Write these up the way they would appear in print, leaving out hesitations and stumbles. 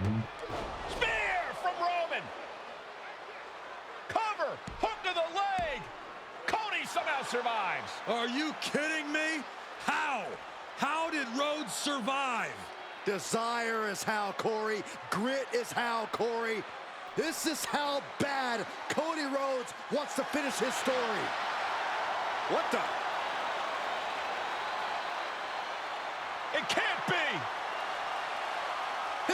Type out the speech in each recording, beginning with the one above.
Spear from Roman. Cover, hook to the leg. Cody somehow survives. Are you kidding me? How? How did Rhodes survive? Desire is how, Corey. Grit is how, Corey. This is how bad Cody Rhodes wants to finish his story. What the? It can't be.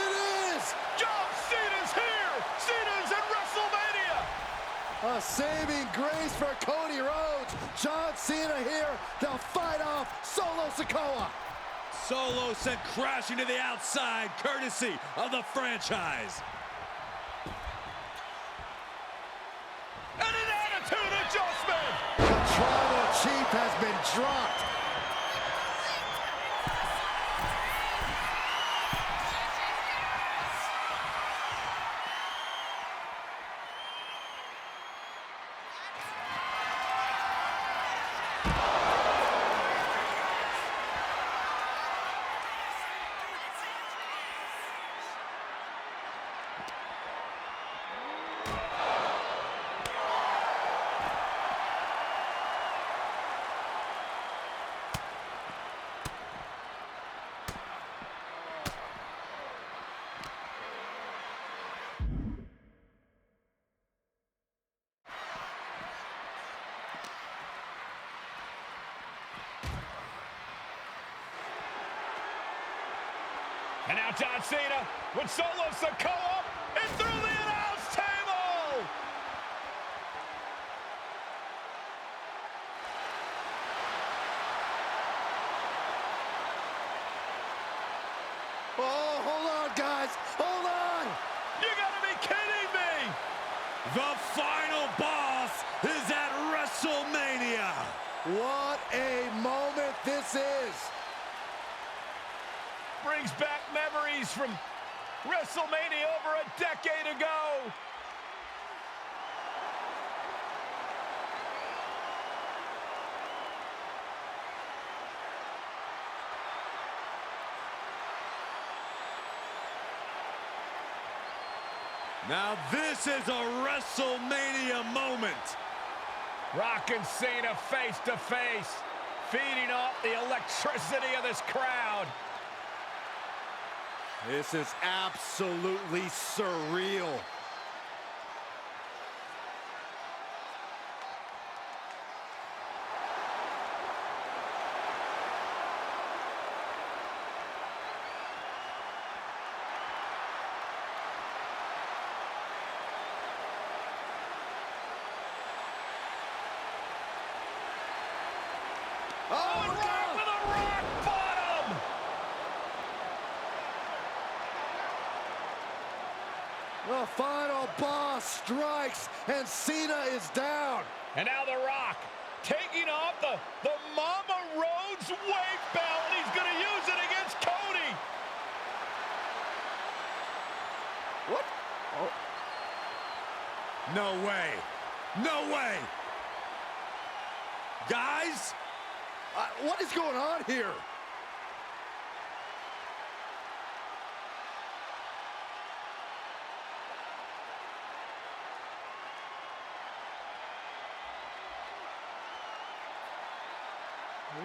It is! John Cena's here. Cena's in WrestleMania. A saving grace for Cody Rhodes. John Cena here to fight off Solo Sikoa. Solo sent crashing to the outside, courtesy of the franchise. And an attitude adjustment. The Tribal Chief has been dropped. And now John Cena with Solo Sikoa and through the announce table. Oh, hold on, guys. Hold on. You gotta be kidding me. The final boss is at WrestleMania. What a moment this is. Brings back memories from WrestleMania over a decade ago. Now this is a WrestleMania moment. Rock and Cena face to face, feeding off the electricity of this crowd. This is absolutely surreal. Oh, and down to the rock bottom! The final boss strikes, and Cena is down. And now The Rock taking off the Mama Rhodes weight belt. He's going to use it against Cody. What? Oh. No way. No way. Guys? What is going on here?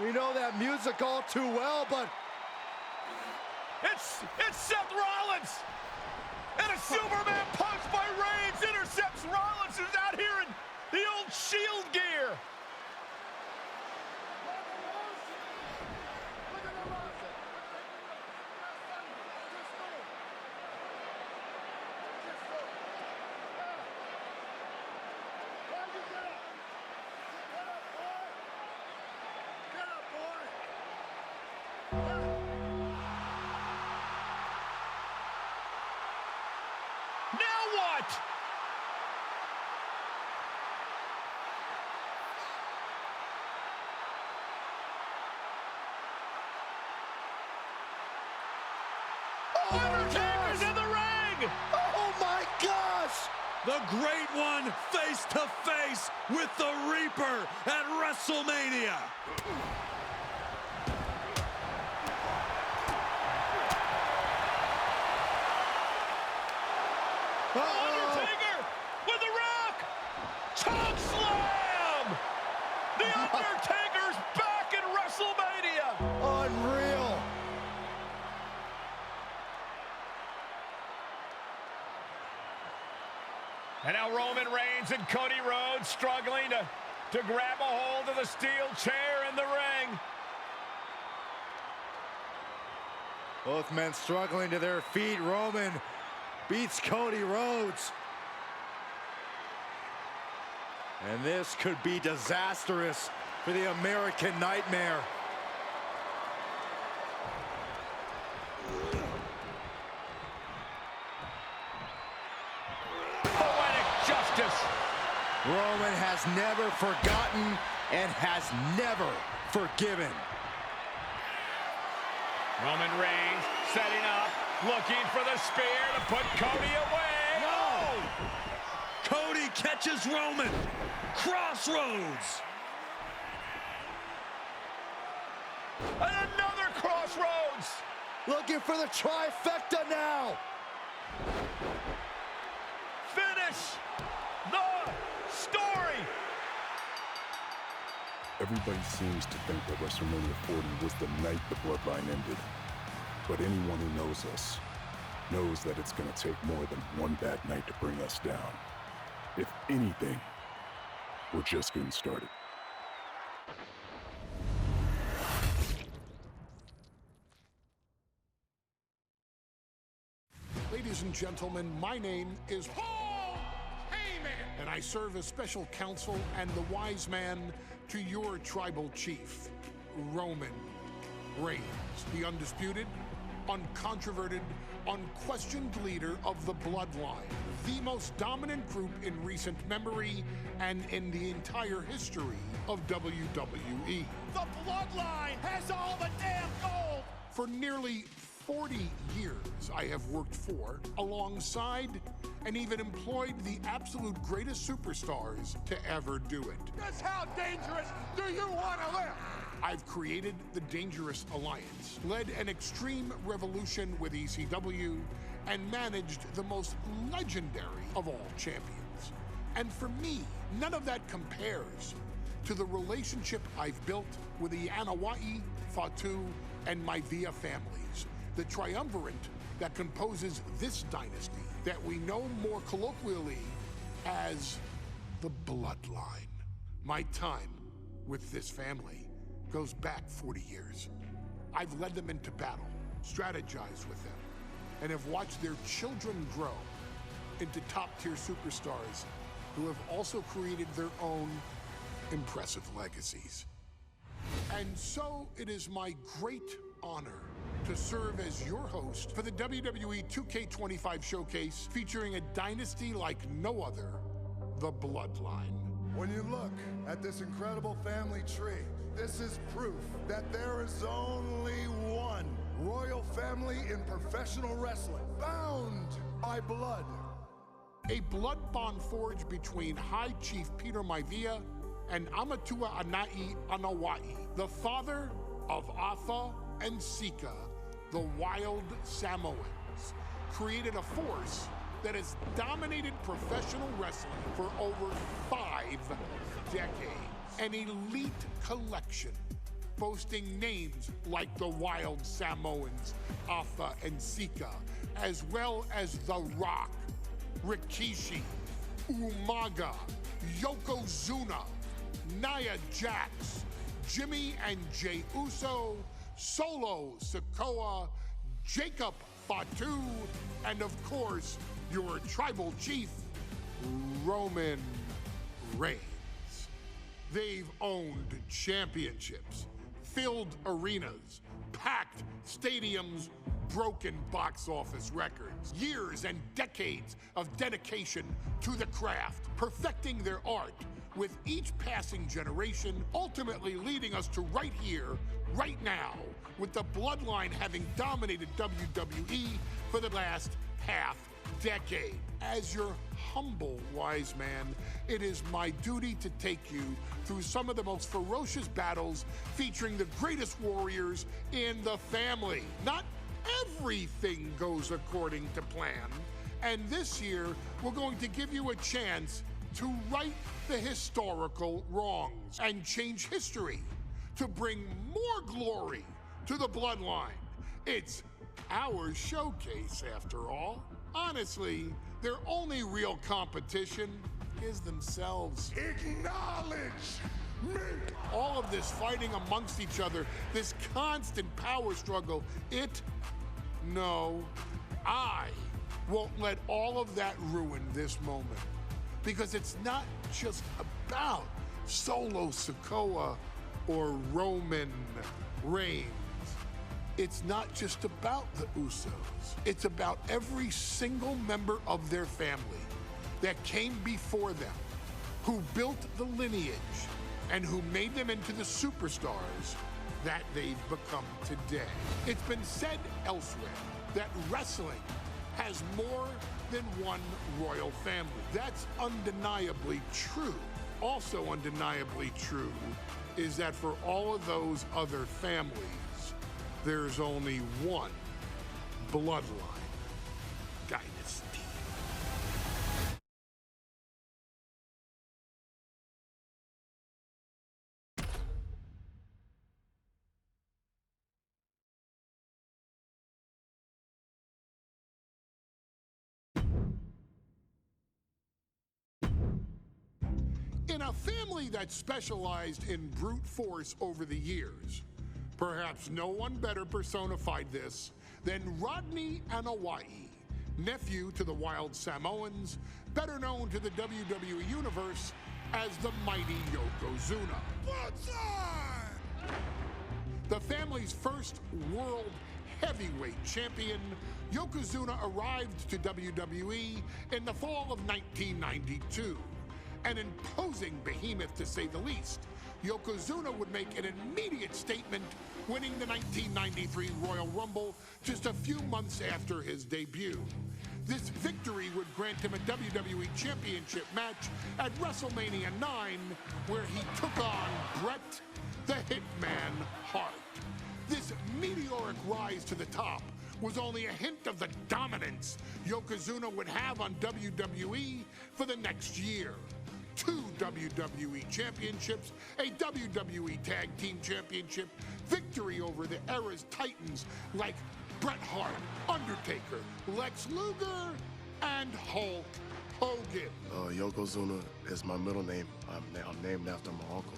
We know that music all too well, but It's Seth Rollins. And a Superman punch by Reigns intercepts Rollins, who's out here in the old Shield gear. Now what? oh my Undertaker's gosh! in the ring! Oh my gosh! The Great One face to face with the Reaper at WrestleMania. Undertaker with the Rock. Choke slam. The Undertaker's back in WrestleMania. Unreal. And now Roman Reigns and Cody Rhodes struggling to grab a hold of the steel chair in the ring. Both men struggling to their feet. Roman beats Cody Rhodes. And this could be disastrous for the American Nightmare. Poetic justice. Roman has never forgotten and has never forgiven. Roman Reigns setting up, looking for the spear to put Cody away. No! Cody catches Roman. Crossroads. And another crossroads. Looking for the trifecta now. Finish the story. Everybody seems to think that WrestleMania 40 was the night the bloodline ended. But anyone who knows us knows that it's going to take more than one bad night to bring us down. If anything, we're just getting started. Ladies and gentlemen, my name is Paul Heyman, and I serve as special counsel and the wise man to your tribal chief, Roman Reigns, the undisputed, uncontroverted, unquestioned leader of the Bloodline, the most dominant group in recent memory and in the entire history of WWE. The Bloodline has all the damn gold. For nearly 40 years, I have worked for, alongside, and even employed the absolute greatest superstars to ever do it. Just how dangerous do you want to live? I've created the Dangerous Alliance, led an extreme revolution with ECW, and managed the most legendary of all champions. And for me, none of that compares to the relationship I've built with the Anoa'i, Fatu, and Maivia families, the triumvirate that composes this dynasty that we know more colloquially as the Bloodline. My time with this family goes back 40 years. I've led them into battle, strategized with them, and have watched their children grow into top-tier superstars who have also created their own impressive legacies. And so it is my great honor to serve as your host for the WWE 2K25 showcase featuring a dynasty like no other, the Bloodline. When you look at this incredible family tree, this is proof that there is only one royal family in professional wrestling, bound by blood. A blood bond forged between High Chief Peter Maivia and Amatua Anai Anoa'i, the father of Atha and Sika, the wild Samoans, created a force that has dominated professional wrestling for over 5 decades. An elite collection boasting names like the Wild Samoans, Atha and Sika, as well as The Rock, Rikishi, Umaga, Yokozuna, Nia Jax, Jimmy and Jey Uso, Solo Sikoa, Jacob Fatu, and of course, your tribal chief, Roman Reigns. They've owned championships, filled arenas, packed stadiums, broken box office records, years and decades of dedication to the craft, perfecting their art with each passing generation, ultimately leading us to right here, right now, with the Bloodline having dominated WWE for the last half decade. As your humble wise man, it is my duty to take you through some of the most ferocious battles featuring the greatest warriors in the family. Not everything goes according to plan, And this year, we're going to give you a chance to right the historical wrongs and change history to bring more glory to the bloodline. It's our showcase, after all. Honestly, their only real competition is themselves. Acknowledge me! All of this fighting amongst each other, this constant power struggle, I won't let all of that ruin this moment. Because it's not just about Solo Sikoa or Roman Reigns. It's not just about the Usos. It's about every single member of their family that came before them, who built the lineage and who made them into the superstars that they've become today. It's been said elsewhere that wrestling has more than one royal family. That's undeniably true. Also undeniably true is that for all of those other families, there's only one bloodline dynasty. In a family that specialized in brute force over the years, perhaps no one better personified this than Rodney Anawai, nephew to the Wild Samoans, better known to the WWE Universe as the mighty Yokozuna. The family's first world heavyweight champion, Yokozuna arrived to WWE in the fall of 1992. An imposing behemoth, to say the least, Yokozuna would make an immediate statement, winning the 1993 Royal Rumble just a few months after his debut. This victory would grant him a WWE Championship match at WrestleMania 9, where he took on Bret the Hitman Hart. This meteoric rise to the top was only a hint of the dominance Yokozuna would have on WWE for the next year. 2 WWE championships, a WWE Tag Team Championship, victory over the era's titans like Bret Hart, Undertaker, Lex Luger, and Hulk Hogan. Yokozuna is my middle name. I'm named after my uncle.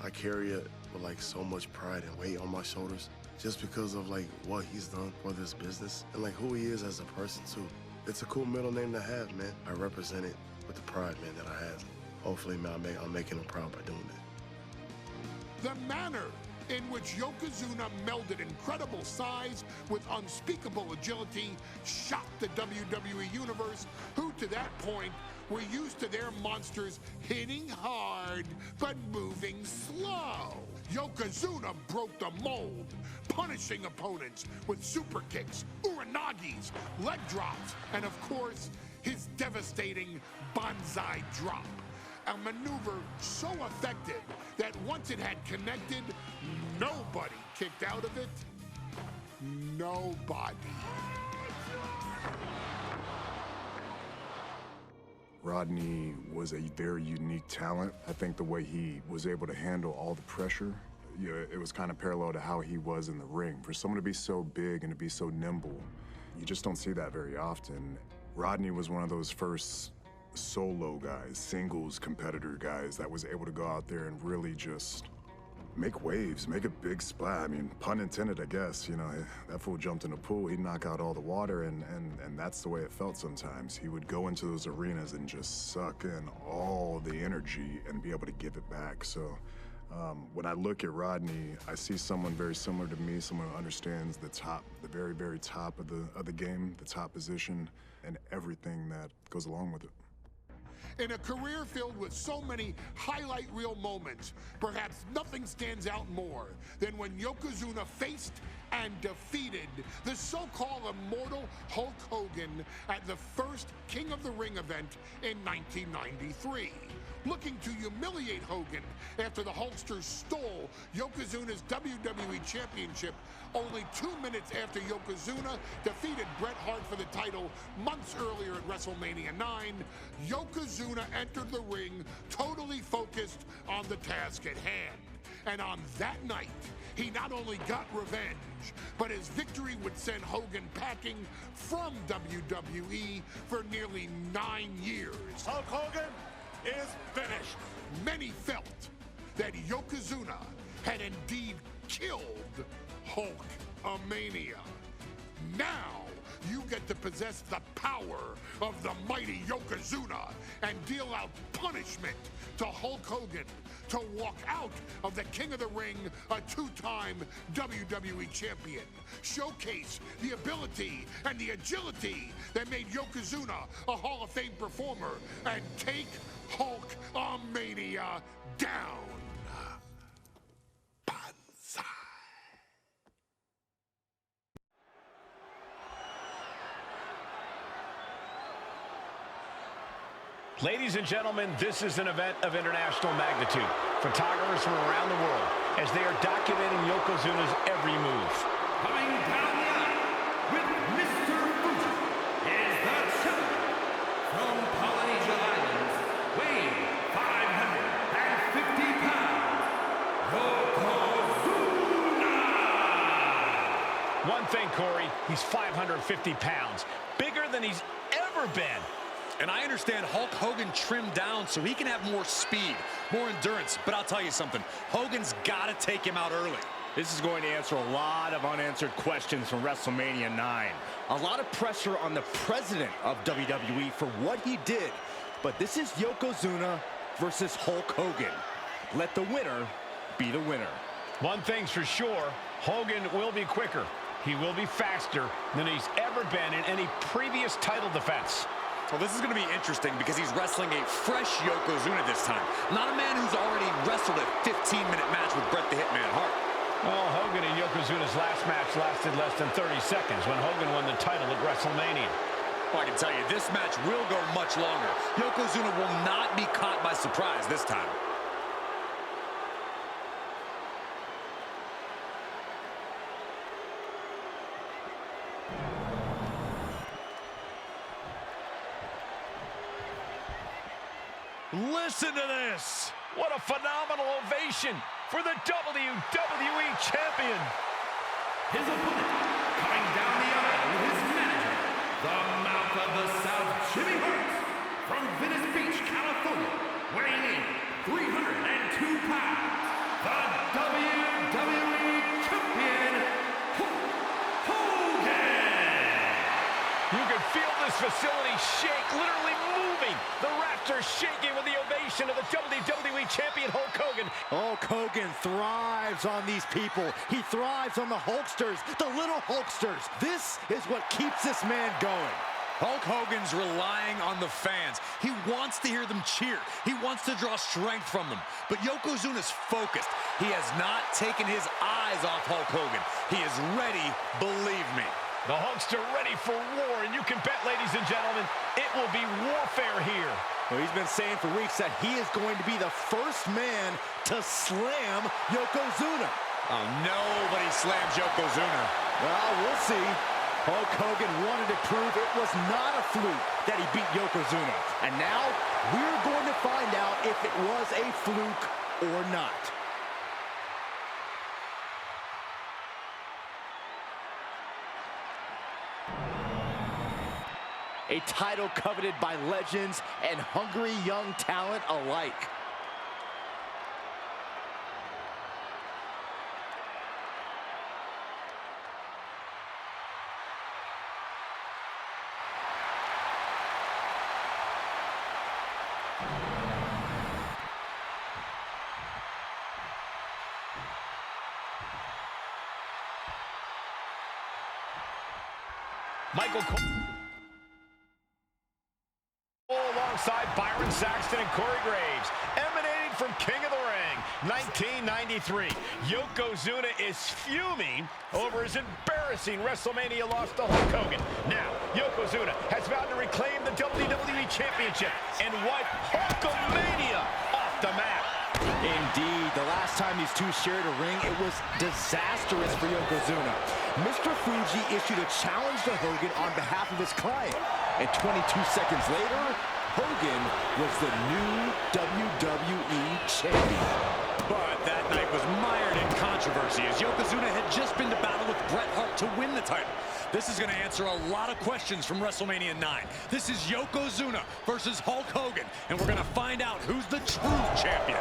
I carry it with like so much pride and weight on my shoulders just because of like what he's done for this business and like who he is as a person too. It's a cool middle name to have, man. I represent it with the pride, man, that I have. Hopefully, man, I'm making him proud by doing that. The manner in which Yokozuna melded incredible size with unspeakable agility shocked the WWE Universe, who to that point were used to their monsters hitting hard but moving slow. Yokozuna broke the mold, punishing opponents with super kicks, uranagis, leg drops, and of course, his devastating banzai drop. A maneuver so effective that once it had connected, nobody kicked out of it. Nobody. Rodney was a very unique talent. I think the way he was able to handle all the pressure, it was kind of parallel to how he was in the ring. For someone to be so big and to be so nimble, you just don't see that very often. Rodney was one of those first solo guys, singles competitor guys that was able to go out there and really just make waves, make a big splash. I mean, pun intended, I guess. You know, that fool jumped in the pool, he'd knock out all the water, and that's the way it felt sometimes. He would go into those arenas and just suck in all the energy and be able to give it back. So when I look at Rodney, I see someone very similar to me, someone who understands the top, the very, very top of the game, the top position, and everything that goes along with it. In a career filled with so many highlight reel moments, perhaps nothing stands out more than when Yokozuna faced and defeated the so-called immortal Hulk Hogan at the first King of the Ring event in 1993. looking to humiliate Hogan after the Hulkster stole Yokozuna's WWE Championship only 2 minutes after Yokozuna defeated Bret Hart for the title months earlier at WrestleMania 9. Yokozuna entered the ring totally focused on the task at hand. And on that night, he not only got revenge, but his victory would send Hogan packing from WWE for nearly 9 years. Hulk Hogan is finished. Many felt that Yokozuna had indeed killed Hulkamania. Now, you get to possess the power of the mighty Yokozuna and deal out punishment to Hulk Hogan to walk out of the King of the Ring, a 2-time WWE champion. Showcase the ability and the agility that made Yokozuna a Hall of Fame performer and take Hulkamania down. Banzai. Ladies and gentlemen, this is an event of international magnitude. Photographers from around the world as they are documenting Yokozuna's every move. Coming down the aisle with Mr. Fuji is the champion from Polynesia Islands, weighing 550 pounds, Yokozuna! One thing, Corey, he's 550 pounds, bigger than he's ever been. And I understand Hulk Hogan trimmed down so he can have more speed, more endurance. But I'll tell you something, Hogan's got to take him out early. This is going to answer a lot of unanswered questions from WrestleMania 9. A lot of pressure on the president of WWE for what he did. But this is Yokozuna versus Hulk Hogan. Let the winner be the winner. One thing's for sure, Hogan will be quicker. He will be faster than he's ever been in any previous title defense. Well, this is going to be interesting because he's wrestling a fresh Yokozuna this time. Not a man who's already wrestled a 15-minute match with Bret the Hitman Hart. Well, Hogan and Yokozuna's last match lasted less than 30 seconds when Hogan won the title at WrestleMania. Well, I can tell you, this match will go much longer. Yokozuna will not be caught by surprise this time. Listen to this. What a phenomenal ovation for the WWE Champion. His opponent, coming down the aisle with his manager, the Mouth of the South, Jimmy Hart, from Venice Beach, California, weighing in 302 pounds, the WWE Champion, Hulk Hogan. You can feel this facility shake, literally moving. The rafters shaking with the ovation of the WWE Champion, Hulk Hogan. Hulk Hogan thrives on these people. He thrives on the Hulksters, the little Hulksters. This is what keeps this man going. Hulk Hogan's relying on the fans. He wants to hear them cheer. He wants to draw strength from them. But Yokozuna's focused. He has not taken his eyes off Hulk Hogan. He is ready, believe me. The Hulkster ready for war, and you can bet, ladies and gentlemen, it will be warfare here. Well, he's been saying for weeks that he is going to be the first man to slam Yokozuna. Oh, nobody slams Yokozuna. Well, we'll see. Hulk Hogan wanted to prove it was not a fluke that he beat Yokozuna. And now, we're going to find out if it was a fluke or not. A title coveted by legends and hungry young talent alike. Michael Cole alongside Byron Saxton and Corey Graves, emanating from King of the Ring, 1993. Yokozuna is fuming over his embarrassing WrestleMania loss to Hulk Hogan. Now, Yokozuna has vowed to reclaim the WWE Championship and wipe Hulkamania off the map. Indeed, the last time these two shared a ring, it was disastrous for Yokozuna. Mr. Fuji issued a challenge to Hogan on behalf of his client. And 22 seconds later, Hogan was the new WWE champion. But that night was mired in controversy as Yokozuna had just been to battle with Bret Hart to win the title. This is going to answer a lot of questions from WrestleMania 9. This is Yokozuna versus Hulk Hogan, and we're going to find out who's the true champion.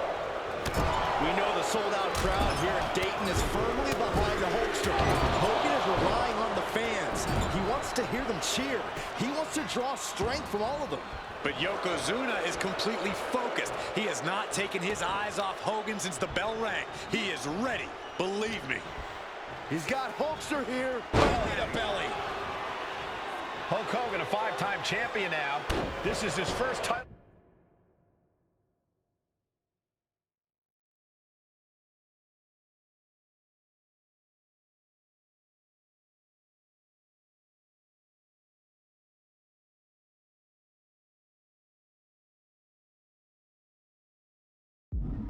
We know the sold-out crowd here in Dayton is firmly behind the Hulkster. Hogan is relying on the fans. He wants to hear them cheer. He wants to draw strength from all of them. But Yokozuna is completely focused. He has not taken his eyes off Hogan since the bell rang. He is ready, believe me. He's got Hulkster here. Belly to belly. Hulk Hogan, a 5-time champion now. This is his first title.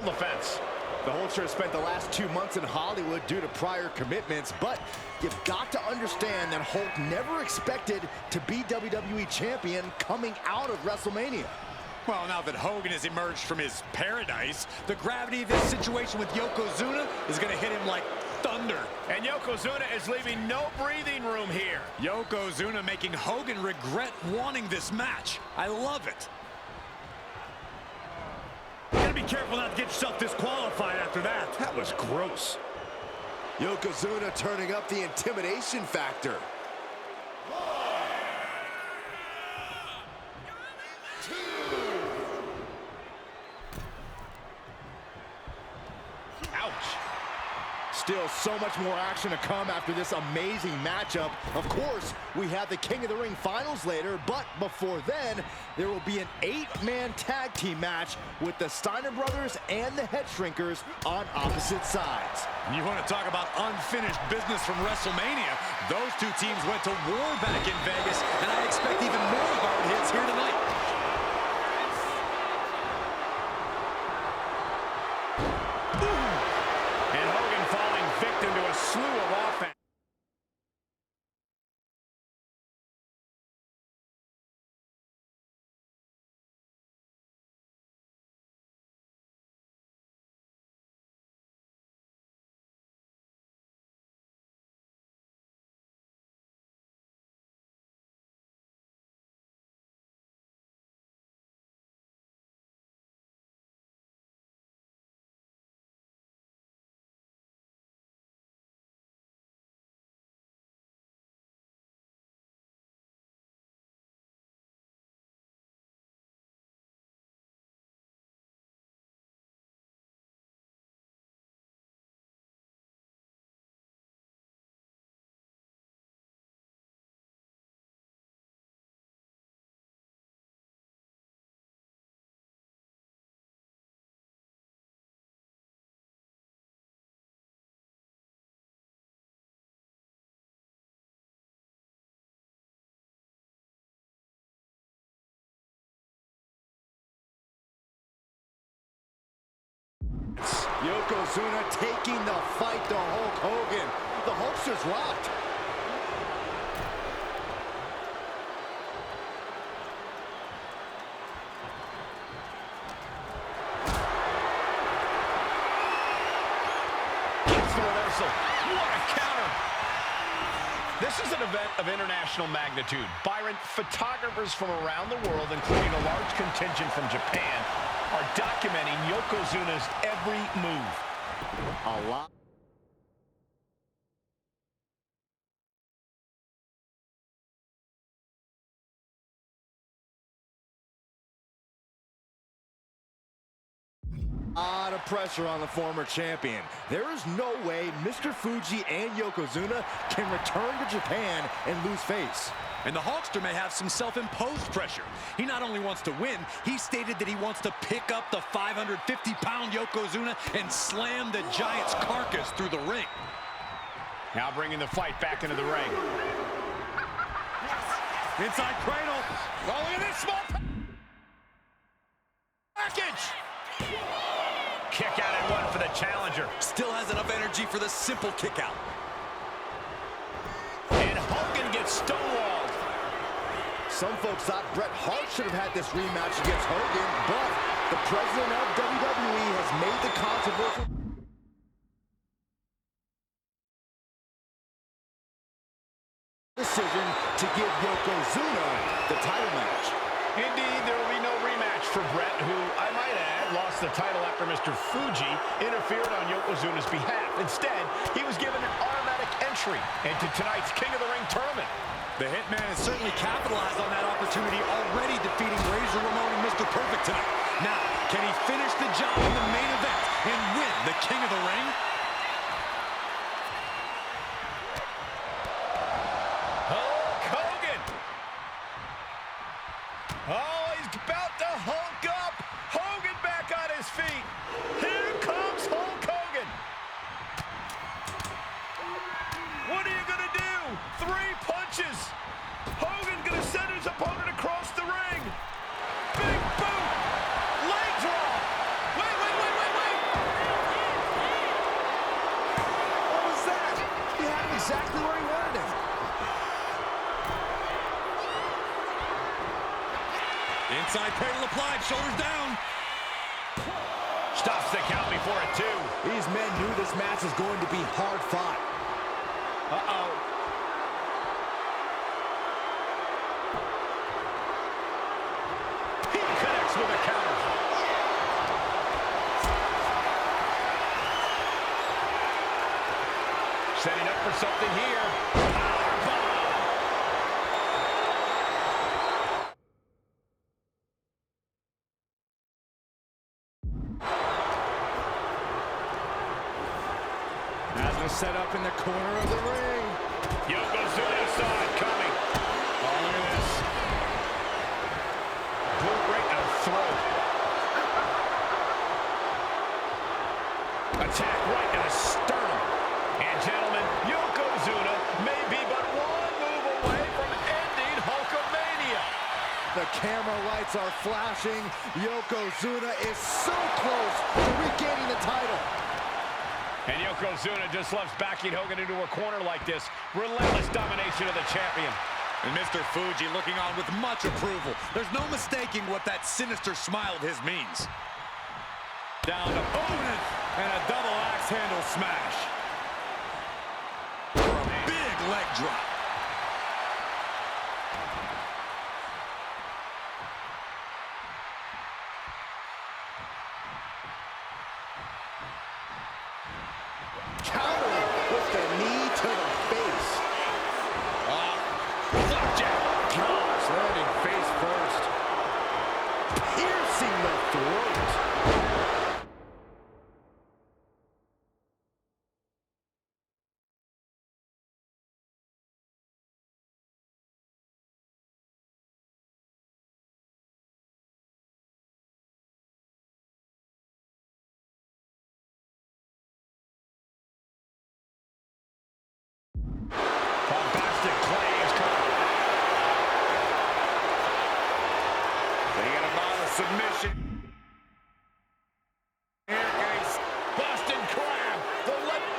Defense. The Hulkster has spent the last 2 months in Hollywood due to prior commitments, but you've got to understand that Hulk never expected to be WWE champion coming out of WrestleMania. Well, now that Hogan has emerged from his paradise, the gravity of this situation with Yokozuna is going to hit him like thunder. And Yokozuna is leaving no breathing room here. Yokozuna making Hogan regret wanting this match. I love it. You gotta be careful not to get yourself disqualified after that. That was gross. Yokozuna turning up the intimidation factor. Ouch. Still so much more action to come after this amazing matchup. Of course, we have the King of the Ring finals later, but before then, there will be an 8-man tag team match with the Steiner brothers and the Head Shrinkers on opposite sides. You want to talk about unfinished business from WrestleMania? Those two teams went to war back in Vegas, and I expect even more hard hits here tonight. And Hogan falling victim to a slew of offense. Yokozuna taking the fight to Hulk Hogan. The Hulkster's rocked. Gets the reversal. What a counter. This is an event of international magnitude. Byron, photographers from around the world, including a large contingent from Japan, are documenting Yokozuna's every move. A lot. A lot of pressure on the former champion. There is no way Mr. Fuji and Yokozuna can return to Japan and lose face. And the Hulkster may have some self-imposed pressure. He not only wants to win, he stated that he wants to pick up the 550-pound Yokozuna and slam the Giant's carcass through the ring. Now bringing the fight back into the ring. Inside cradle. Oh, look at this small... challenger. Still has enough energy for the simple kick out. And Hogan gets stonewalled. Some folks thought Bret Hart should have had this rematch against Hogan, but the president of WWE has made the controversial decision to give yokozuna the title match. Indeed, there will be no rematch for Bret, who, I might add, lost the title after Mr. Fuji interfered on Yokozuna's behalf. Instead, he was given an automatic entry into tonight's King of the Ring tournament. The Hitman has certainly capitalized on that opportunity, already defeating Razor Ramon and Mr. Perfect tonight. Now, can he finish the job in the main event and win the King of the Ring? Hulk Hogan! Oh, he's about to Hulk up! Hogan back on his feet! Here comes Hulk Hogan! What are you gonna do? 3 punches! Hogan gonna send his opponent across the ring! Big boot! Leg drop! Wait! What was that? He had him exactly where he wanted him. Inside cradle applied, shoulders down. Stops the count before it, too. These men knew this match was going to be hard fought. Uh-oh. He connects with a counter. Setting up for something here. Powerbomb. Has him set up in the corner of the ring. Yokozuna saw it coming. Oh, look at this. Boot right to the throat. Attack right to the sternum. And gentlemen, Yokozuna may be but one move away from ending Hulkamania. The camera lights are flashing. Yokozuna is so close to regaining the title. And Yokozuna just loves backing Hogan into a corner like this. Relentless domination of the champion. And Mr. Fuji looking on with much approval. There's no mistaking what that sinister smile of his means. Down to opponent and a double axe handle smash. For a big leg drop. Counter with the knee to the face. Flapjack. Gosh, landing face first. Piercing the throat. Bombastic claims. Taking him out of submission. Here goes Boston Crab. The left.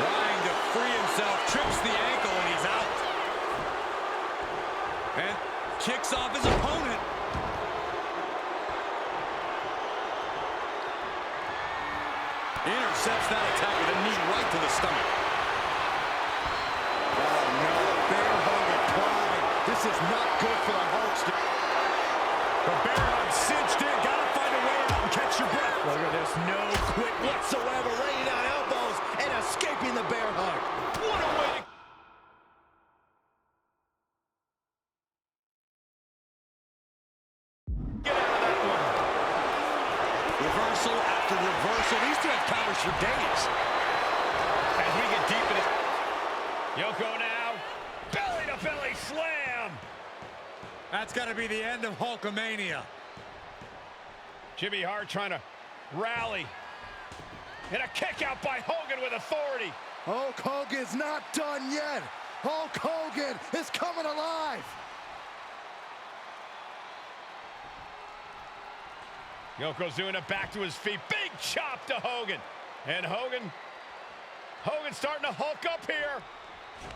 trying to free himself, trips the ankle, and he's out. And kicks off his opponent. Intercepts that attack with a knee right to the stomach. Oh no, bear hug applied. This is not good for the Hulks. The bear hug cinched in. Gotta find a way out and catch your breath. Look at this, no quit whatsoever, laying down elbows and escaping the bear hug. What a way to... Get out of that one. Reversal after reversal. These two have counters for days. As we get deep in it. Yoko now. Belly to belly slam. That's got to be the end of Hulkamania. Jimmy Hart trying to rally. And a kick out by Hogan with authority. Hulk Hogan's not done yet. Hulk Hogan is coming alive. Yokozuna back to his feet. Big chop to Hogan. And Hogan's starting to hulk up here.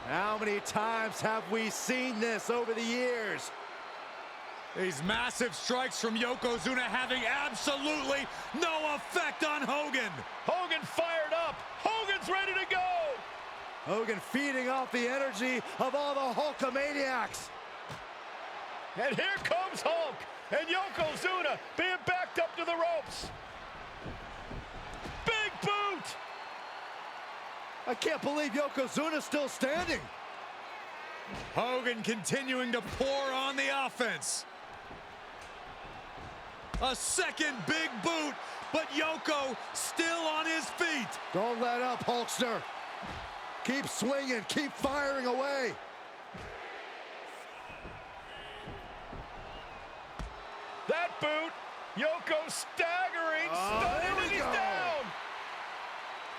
How many times have we seen this over the years? These massive strikes from Yokozuna having absolutely no effect on Hogan. Hogan fired up. Hogan's ready to go. Hogan feeding off the energy of all the Hulkamaniacs. And here comes Hulk. And Yokozuna being backed up to the ropes. Big boot. I can't believe Yokozuna's still standing. Hogan continuing to pour on the offense. A second big boot, but Yoko still on his feet. Don't let up, Hulkster. Keep swinging, keep firing away. That boot, Yoko staggering, stunning, and he's down.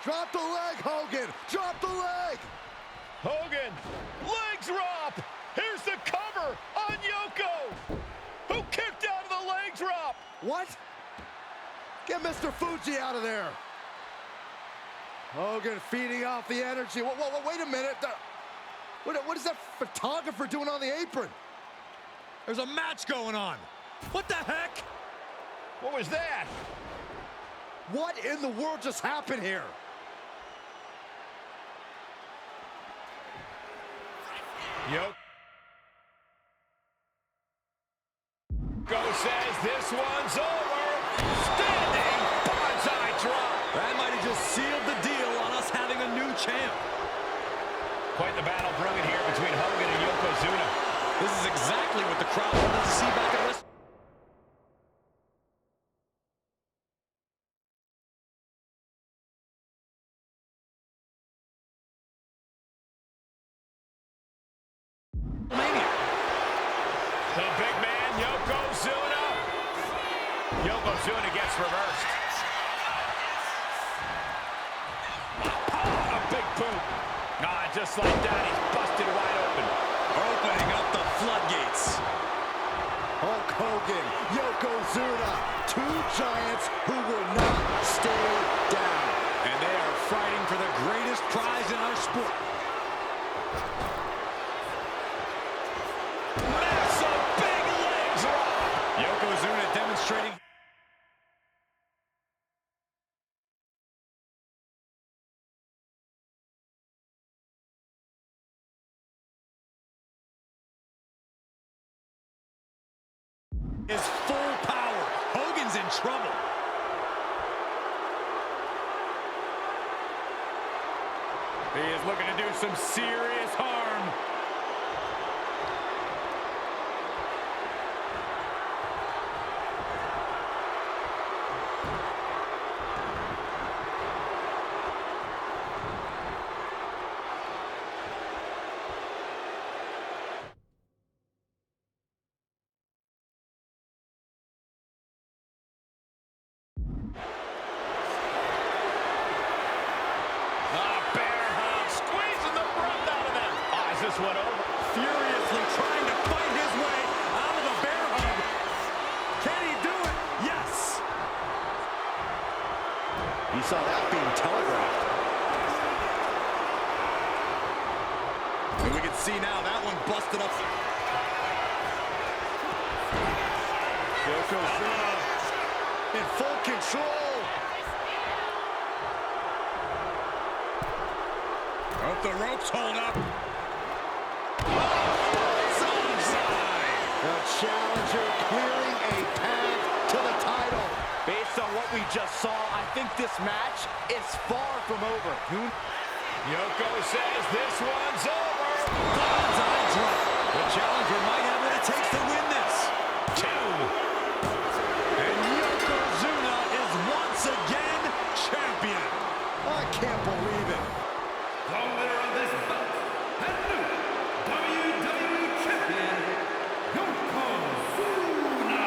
Drop the leg, Hogan. Drop the leg. Hogan, leg drop. Here's the cover on Yoko, who kicked out of the leg drop. What? Get Mr. Fuji out of there. Hogan feeding off the energy. Whoa, wait a minute. What is that photographer doing on the apron? There's a match going on. What the heck? What was that? What in the world just happened here? Yoko says this one's over. Standing bonsai drop. That might have just sealed the deal on us having a new champ. Quite the battle brewing here between Hogan and Yokozuna. This is exactly what the crowd wanted to see back at WrestleMania. The big man, Yokozuna. Yokozuna gets reversed. A big boot. Just like that, he's busted wide open. Opening up the floodgates. Hulk Hogan, Yokozuna, two giants who will not stay down. And they are fighting for the greatest prize in our sport. Massive big leg drop. Yokozuna demonstrating. His full power. Hogan's in trouble. He is looking to do some serious harm. This one over. Furiously trying to fight his way out of the bear hug. Can he do it? Yes. You saw that being telegraphed. And we can see now that one busted up. Yokozuna in full control. Hope the ropes hold up. The challenger clearing a path to the title. Based on what we just saw, I think this match is far from over. Yoko says this one's over. Bonsai drop. The challenger might have what it takes to win this. 2. And Yokozuna is once again champion. I can't believe it. The winner of this bout, and new WWE Champion, Yokozuna.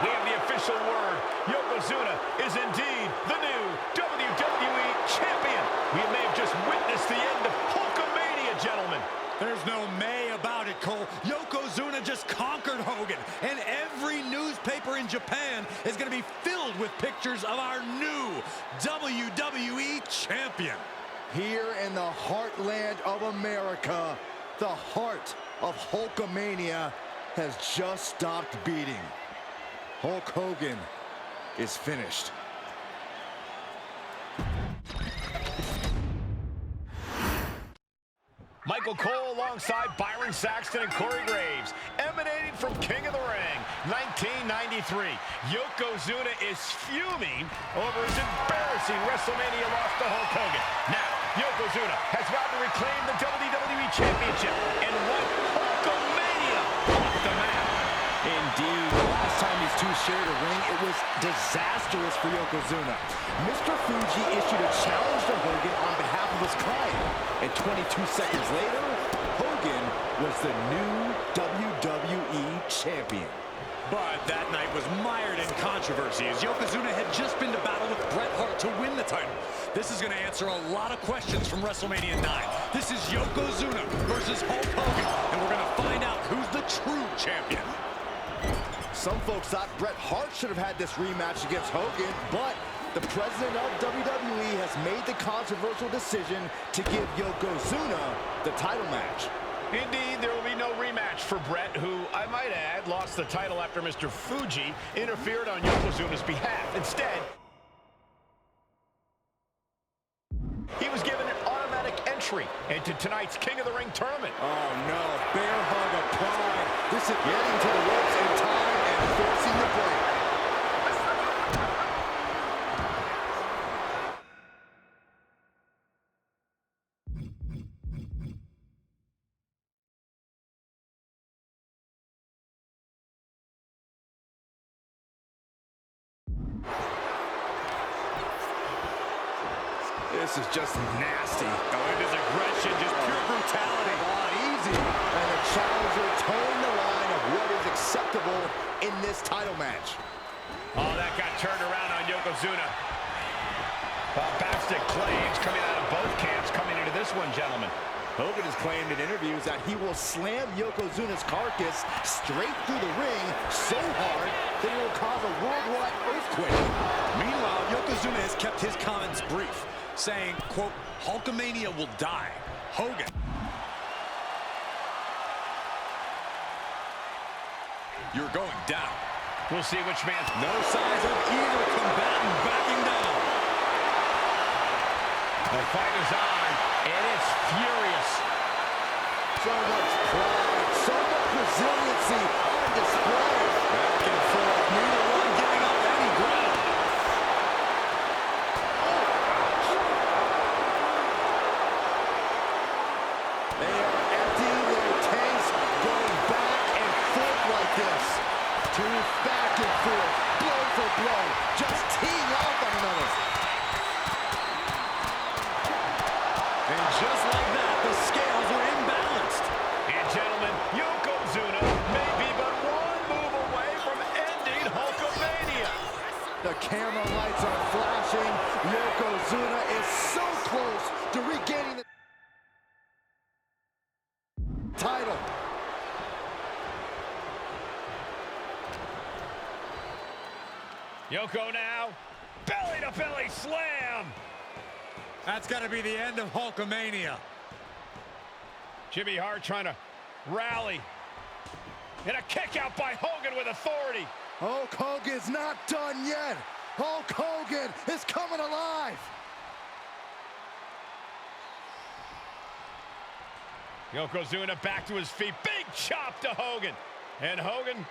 We have the official word. Yokozuna is indeed the new WWE Champion. We may have just witnessed the end of Hulkamania, gentlemen. There's no may about it, Cole. Yokozuna just conquered Hogan, and every newspaper in Japan is going to be filled with pictures of our new WWE champion. Here in the heartland of America, the heart of Hulkamania has just stopped beating. Hulk Hogan is finished. Michael Cole alongside Byron Saxton and Corey Graves, emanating from King of the Ring, 1993. Yokozuna is fuming over his embarrassing WrestleMania loss to Hulk Hogan. Now, Yokozuna has vowed to reclaim the WWE Championship and wipe Hulkamania off the map. Indeed, the last time these two shared a ring, it was disastrous for Yokozuna. Mr. Fuji issued a challenge to Hogan on behalf of his client, and 22 seconds later, Hogan was the new WWE champion. But that night was mired in controversy as Yokozuna had just been to battle with Bret Hart to win the title. This is going to answer a lot of questions from WrestleMania 9. This is Yokozuna versus Hulk Hogan, and we're going to find out who's the true champion. Some folks thought Bret Hart should have had this rematch against Hogan, but the president of WWE has made the controversial decision to give Yokozuna the title match. Indeed, there will be no rematch for Bret, who, I might add, lost the title after Mr. Fuji interfered on Yokozuna's behalf. Instead, he was given an automatic entry into tonight's King of the Ring tournament. Oh no, bear hug of pride. This is getting to the ropes in time and forcing the break. This is just nasty. Oh, it is aggression, just pure brutality. Easy. And the challenger towing the line of what is acceptable in this title match. Oh, that got turned around on Yokozuna. Bombastic claims coming out of both camps coming into this one, gentlemen. Hogan has claimed in interviews that he will slam Yokozuna's carcass straight through the ring so hard that it will cause a worldwide earthquake. Meanwhile, Yokozuna has kept his comments brief, saying, quote, Hulkamania will die. Hogan. You're going down. We'll see which man's... No signs of either combatant backing down. The fight is on, and it's furious. So much pride, so much resiliency on display. Back and forth, neither one giving up any ground. They are emptying their tanks, going back and forth like this. Two back and forth, blow for blow, just teeing off on another. And just like that, the scales are imbalanced. And gentlemen, Yokozuna may be but one move away from ending Hulkamania. The camera lights are flashing. Yokozuna is so close to regaining the title. Yoko now, belly-to-belly slam. That's got to be the end of Hulkamania. Jimmy Hart trying to rally. And a kick out by Hogan with authority. Hulk Hogan's not done yet. Hulk Hogan is coming alive. Yokozuna back to his feet. Big chop to Hogan. And Hogan...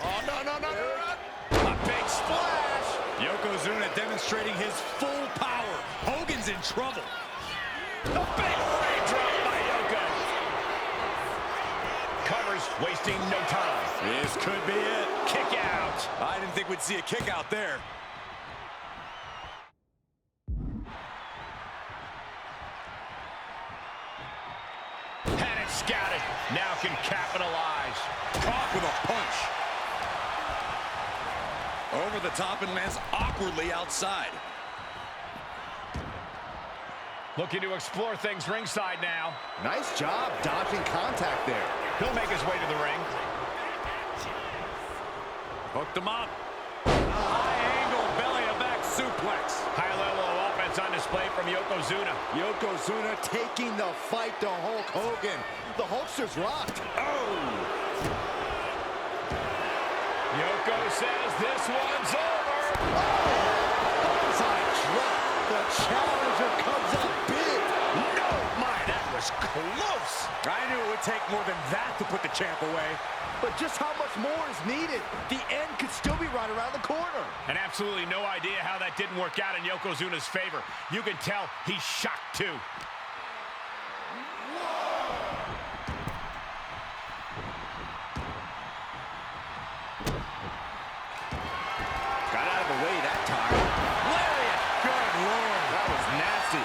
Oh, no. A big splash. Yokozuna demonstrating his full power. Hogan's in trouble. A big drop by Yoko. Covers, wasting no time. This could be it. Kick out. I didn't think we'd see a kick out there. Had it scouted. Now can capitalize. Caught with a punch. Over the top and lands awkwardly outside. Looking to explore things ringside now. Nice job dodging contact there. He'll make his way to the ring. Hooked him up. High angle belly-to-back suplex. High level of offense on display from Yokozuna. Yokozuna taking the fight to Hulk Hogan. The Hulkster's rocked. Oh! Yoko says this one's over. Bullseye drop. The challenger comes up big. No, my, that was close. I knew it would take more than that to put the champ away. But just how much more is needed? The end could still be right around the corner. And absolutely no idea how that didn't work out in Yokozuna's favor. You can tell he's shocked too. Got out of the way that time. Lariat! Good Lord. That was nasty.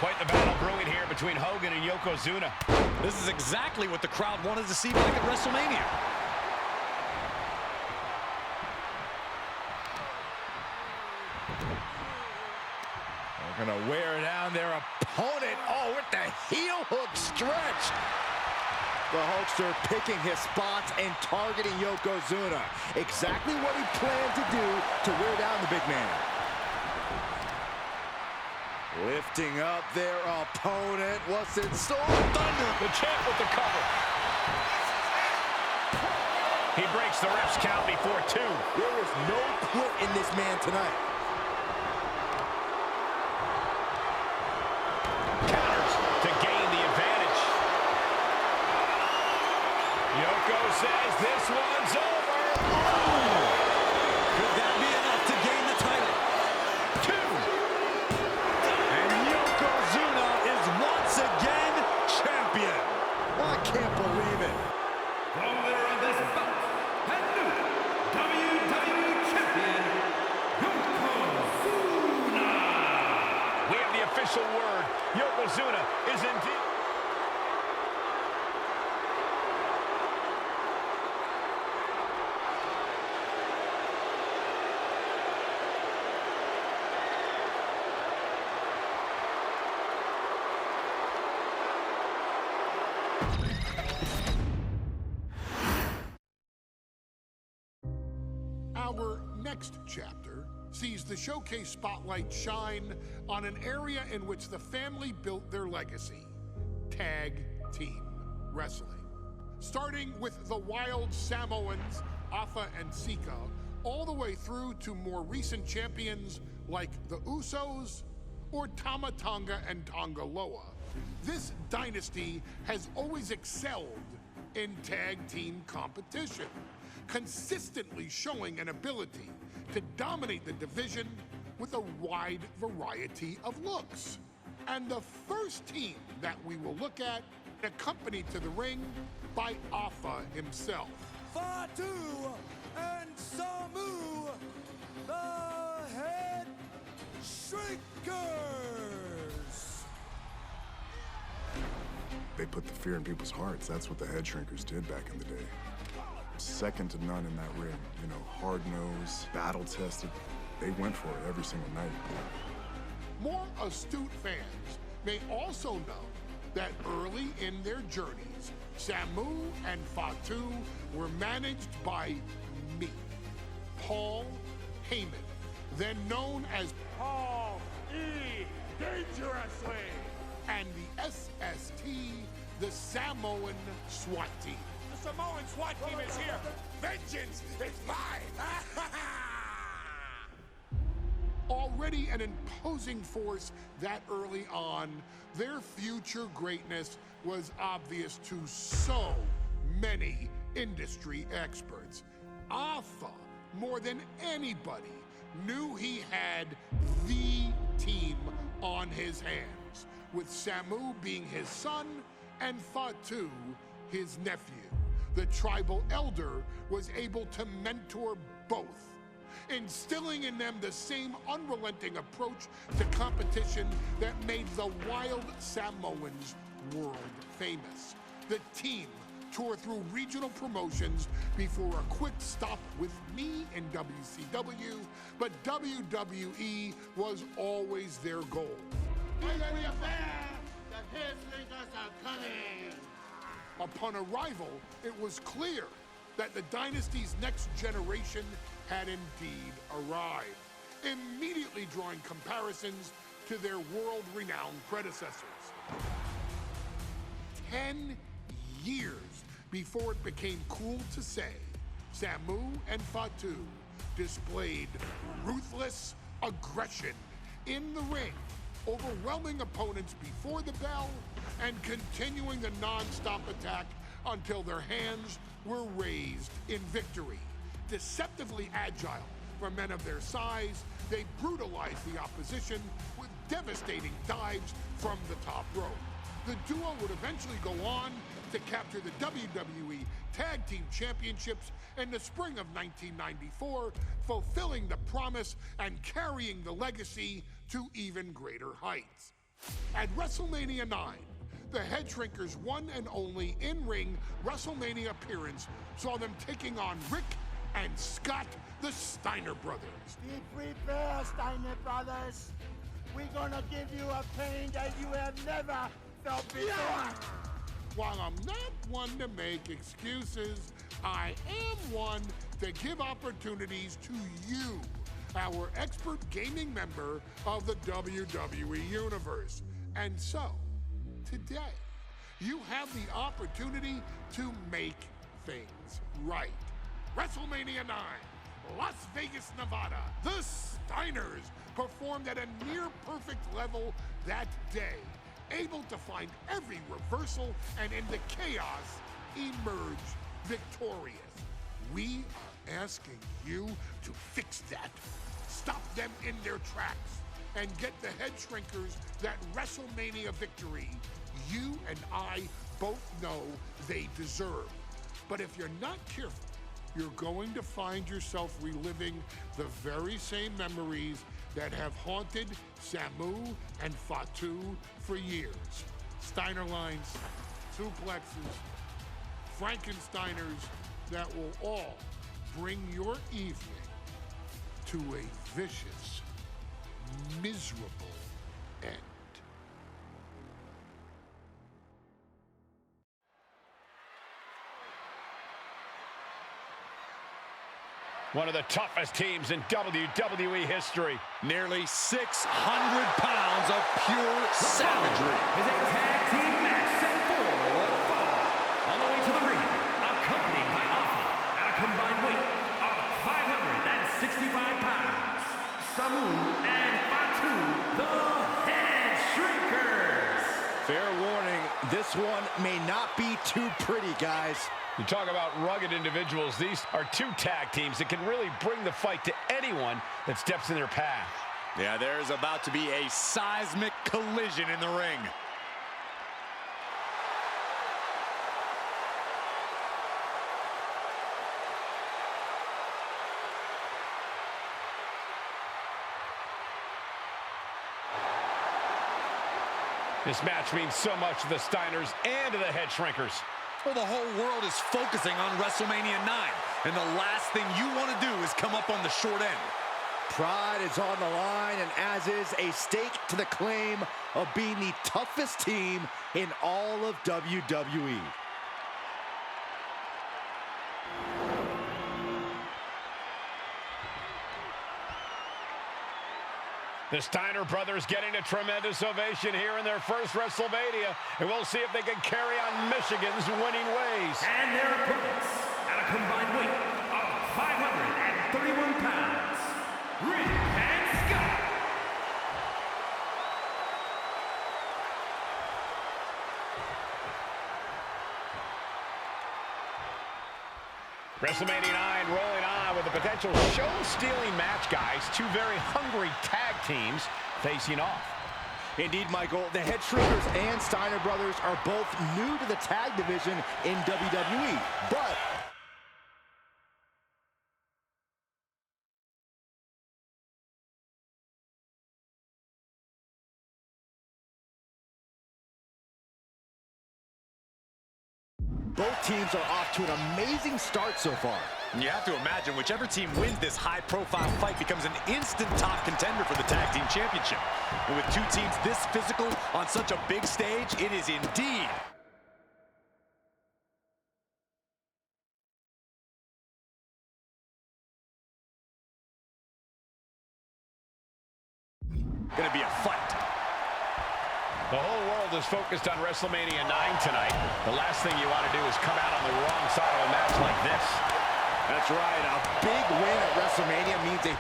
Quite the battle brewing here between Hogan and Yokozuna. This is exactly what the crowd wanted to see back at WrestleMania. They're gonna wear down their opponent. Oh, with the heel hook stretch. The Hulkster picking his spots and targeting Yokozuna. Exactly what he planned to do to wear down the big man. Lifting up their opponent. What's in store? Thunder. The champ with the cover. He breaks the ref's count before two. There is no quit in this man tonight. Counters to gain the advantage. Yoko says this one's over. Oh! Could that be enough to gain the title? Two. And Yokozuna is once again champion. I can't believe it. The winner of this bout, and new WWE Champion, Yokozuna. We have the official word. Yokozuna is indeed. Our next chapter sees the showcase spotlight shine on an area in which the family built their legacy: tag team wrestling. Starting with the wild Samoans, Afa and Sika, all the way through to more recent champions like the Usos or Tama Tonga and Tonga Loa. This dynasty has always excelled in tag team competition, consistently showing an ability to dominate the division with a wide variety of looks. And the first team that we will look at, accompanied to the ring by Afa himself. Fatu and Samu, the Head Shrinkers. They put the fear in people's hearts. That's what the head shrinkers did back in the day. Second to none in that ring. You know, hard-nosed, battle-tested. They went for it every single night. More astute fans may also know that early in their journeys, Samu and Fatu were managed by me, Paul Heyman, then known as Paul E. Dangerously, and the SST, the Samoan SWAT team. The Samoan SWAT team is here. Vengeance is mine. Already an imposing force that early on, their future greatness was obvious to so many industry experts. Afa, more than anybody, knew he had the team on his hands, with Samu being his son and Fatu his nephew. The tribal elder was able to mentor both, instilling in them the same unrelenting approach to competition that made the wild Samoans world famous. The team toured through regional promotions before a quick stop with me in WCW, but WWE was always their goal. Upon arrival, it was clear that the dynasty's next generation had indeed arrived, immediately drawing comparisons to their world-renowned predecessors. 10 years before it became cool to say, Samu and Fatu displayed ruthless aggression in the ring, overwhelming opponents before the bell and continuing the non-stop attack until their hands were raised in victory. Deceptively agile for men of their size, they brutalized the opposition with devastating dives from the top rope. The duo would eventually go on to capture the WWE Tag Team Championships in the spring of 1994, fulfilling the promise and carrying the legacy to even greater heights. At WrestleMania 9, the Head Shrinkers' one and only in-ring WrestleMania appearance saw them taking on Rick and Scott, the Steiner brothers. Be prepared, Steiner brothers. We're gonna give you a pain that you have never felt before. While I'm not one to make excuses, I am one to give opportunities to you, our expert gaming member of the WWE Universe. And so, today, you have the opportunity to make things right. WrestleMania 9, Las Vegas, Nevada. The Steiners performed at a near-perfect level that day, able to find every reversal and in the chaos emerge victorious. We are asking you to fix that. Stop them in their tracks and get the Head Shrinkers that WrestleMania victory you and I both know they deserve. But if you're not careful, you're going to find yourself reliving the very same memories that have haunted Samu and Fatu for years. Steiner lines, suplexes, Frankensteiners that will all bring your evening to a vicious, miserable end. One of the toughest teams in WWE history. Nearly 600 pounds of pure savagery. Is a tag team match set for the fall. On the way to the ring, accompanied by Alpha at a combined weight of 565 pounds. Samu and Fatu, the Head Shrinkers. Fair warning, this one may not be too pretty, guys. You talk about rugged individuals. These are two tag teams that can really bring the fight to anyone that steps in their path. Yeah, there's about to be a seismic collision in the ring. This match means so much to the Steiners and to the Head Shrinkers. Well, the whole world is focusing on WrestleMania 9, and the last thing you want to do is come up on the short end. Pride is on the line, and as is a stake to the claim of being the toughest team in all of WWE. The Steiner brothers getting a tremendous ovation here in their first WrestleMania, and we'll see if they can carry on Michigan's winning ways. And their opponents at a combined weight of 531 pounds, Rick and Scott. WrestleMania 9 rolling on with a potential show-stealing match, guys. Two very hungry tag teams facing off. Indeed, Michael, the Head Shrinkers and Steiner brothers are both new to the tag division in WWE, but both teams are off to an amazing start so far. And you have to imagine whichever team wins this high-profile fight becomes an instant top contender for the Tag Team Championship. And with two teams this physical on such a big stage, it is indeed going to be a fight. The whole world is focused on WrestleMania 9 tonight. The last thing you want to do is come out on the wrong side of a match like this. That's right. A big win at WrestleMania means a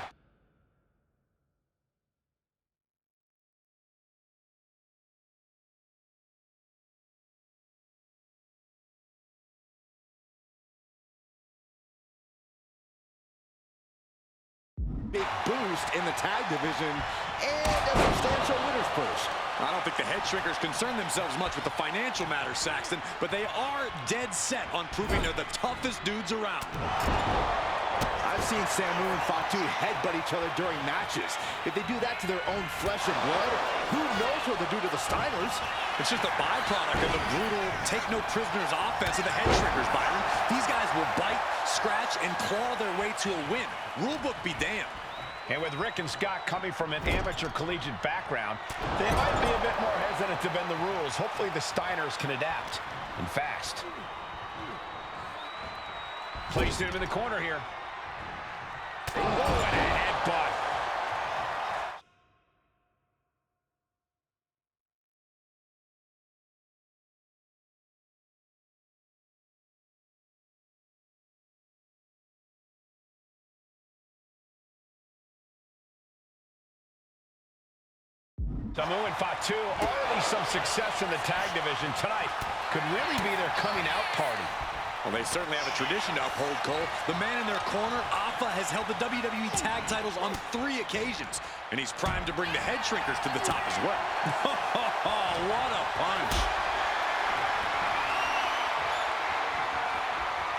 big boost in the tag division and a substantial winner's purse. I don't think the head shrinkers concern themselves much with the financial matters, Saxton, but they are dead set on proving they're the toughest dudes around. I've seen Samu and Fatu headbutt each other during matches. If they do that to their own flesh and blood, who knows what they'll do to the Steiners? It's just a byproduct of the brutal take-no-prisoners offense of the head shrinkers, Byron. These guys will bite, scratch, and claw their way to a win. Rulebook be damned. And with Rick and Scott coming from an amateur collegiate background, they might be a bit more hesitant to bend the rules. Hopefully the Steiners can adapt, and fast. Placed him in the corner here. Oh, and a headbutt. Samu and Fatu, already some success in the tag division tonight. Could really be their coming out party. Well, they certainly have a tradition to uphold, Cole. The man in their corner, Alpha, has held the WWE tag titles on 3 occasions, and he's primed to bring the head shrinkers to the top as well. What a punch.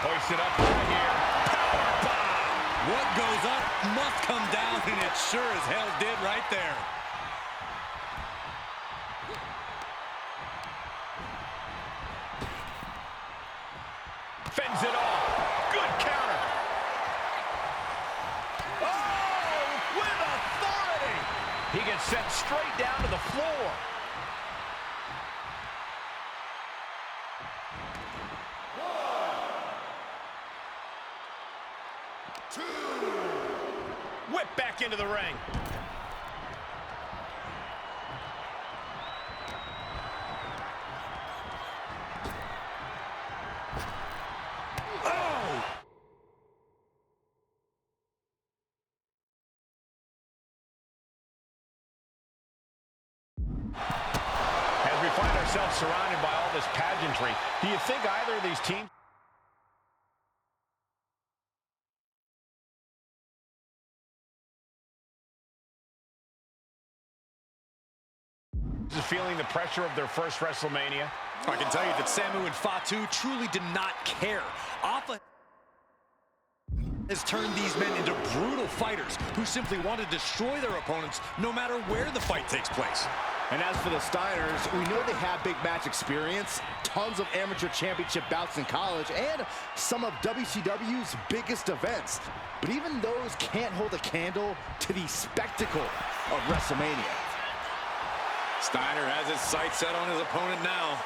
Hoisted up right here. Power bomb. What goes up must come down, and it sure as hell did right there. Fends it off. Good counter. Oh, with authority. He gets sent straight down to the floor. Whip back into the ring. As we find ourselves surrounded by all this pageantry, do you think either of these teams is feeling the pressure of their first WrestleMania? I can tell you that Samu and Fatu truly did not care. Alpha has turned these men into brutal fighters who simply want to destroy their opponents no matter where the fight takes place. And as for the Steiners, we know they have big match experience, tons of amateur championship bouts in college, and some of WCW's biggest events. But even those can't hold a candle to the spectacle of WrestleMania. Steiner has his sights set on his opponent now.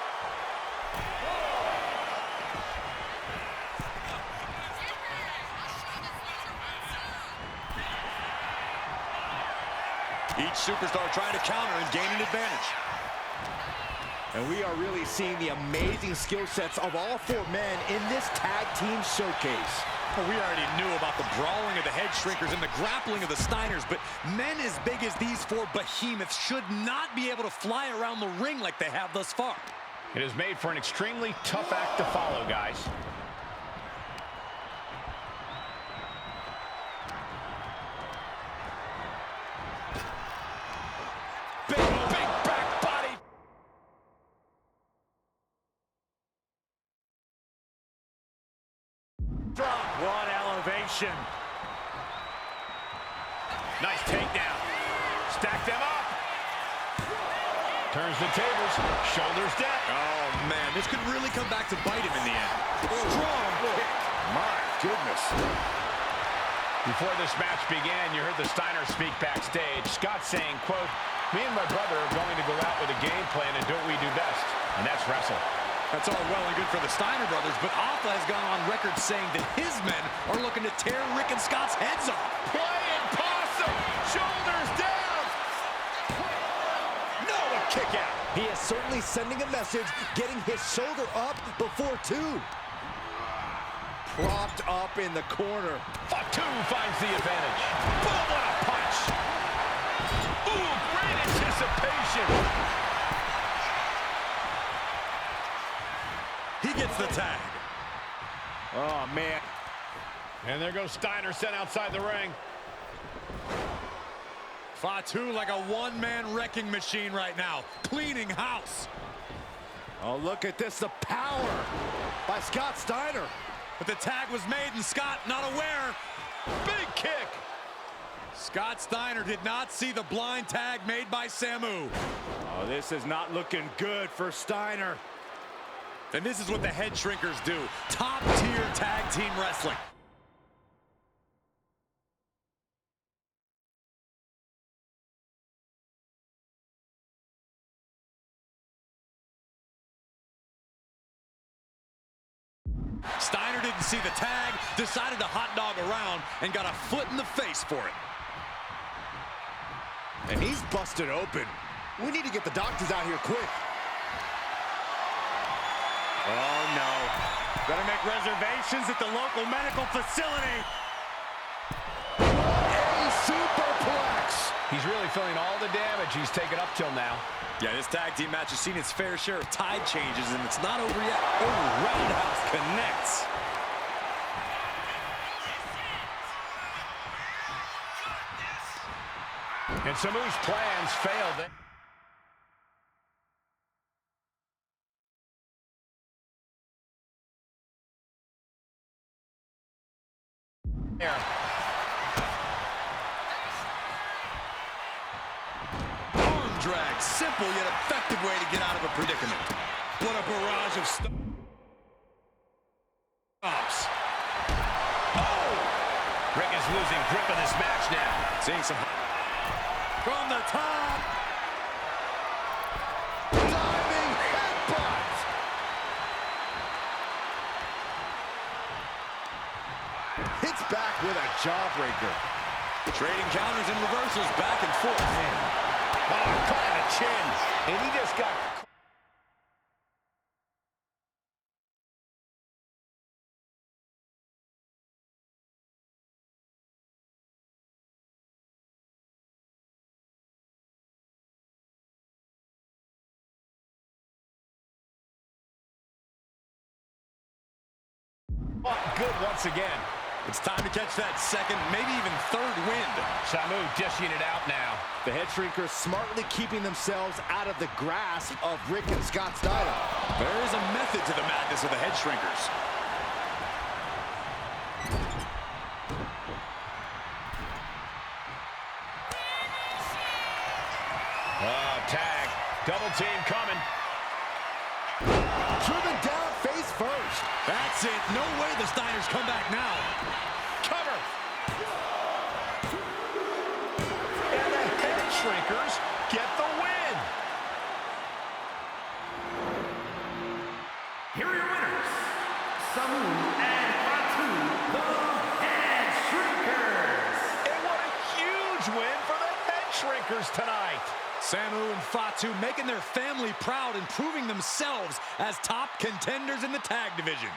Each superstar trying to counter and gain an advantage. And we are really seeing the amazing skill sets of all 4 men in this tag team showcase. Well, we already knew about the brawling of the head shrinkers and the grappling of the Steiners, but men as big as these 4 behemoths should not be able to fly around the ring like they have thus far. It is made for an extremely tough act to follow, guys. Big back body. Drop. What elevation. Nice takedown. Stack them up. Turns the tables. Shoulders down. Oh, man. This could really come back to bite him in the end. Strong kick. My goodness. Before this match began, you heard the Steiner speak backstage. Scott saying, quote, "Me and my brother are going to go out with a game plan and do what we do best, and that's wrestle." That's all well and good for the Steiner brothers, but Alpha has gone on record saying that his men are looking to tear Rick and Scott's heads off. Playing possum, shoulders down. No, a kick out. He is certainly sending a message, getting his shoulder up before two. Propped up in the corner. Fatu finds the advantage. Boom, what a punch. Ooh, great anticipation. He gets the tag. Oh, man. And there goes Steiner sent outside the ring. Fatu like a one-man wrecking machine right now, cleaning house. Oh, look at this, the power by Scott Steiner. But the tag was made and Scott not aware. Big kick. Scott Steiner did not see the blind tag made by Samu. Oh, this is not looking good for Steiner. And this is what the Head Shrinkers do. Top-tier tag team wrestling. Steiner didn't see the tag, decided to hot dog around, and got a foot in the face for it. And he's busted open. We need to get the doctors out here quick. Oh, no. Better make reservations at the local medical facility. A superplex. He's really feeling all the damage he's taken up till now. Yeah, this tag team match has seen its fair share of tide changes, and it's not over yet. Oh, roundhouse connects. And Samu's plans failed. Arm drag, simple yet effective way to get out of a predicament. What a barrage of stops. Oh! Rick is losing grip of this match now. Seeing some from the top. Diving headbutt. Hits back with a jawbreaker. Trading counters and reversals back and forth. Oh, caught in the chin. And he just got... Good once again. It's time to catch that second, maybe even third wind. Samu dishing it out now. The Head Shrinkers smartly keeping themselves out of the grasp of Rick and Scott Steiner. There is a method to the madness of the Head Shrinkers. Tag. Double team coming. Driven down face first. That's it. No way the Steiners come back now. Cover. And the Head Shrinkers get the win. Here are your winners, Samu and Fatu, the Head Shrinkers. And what a huge win for the Head Shrinkers tonight. Samu and Fatu making their family proud and proving themselves as top contenders in the tag division.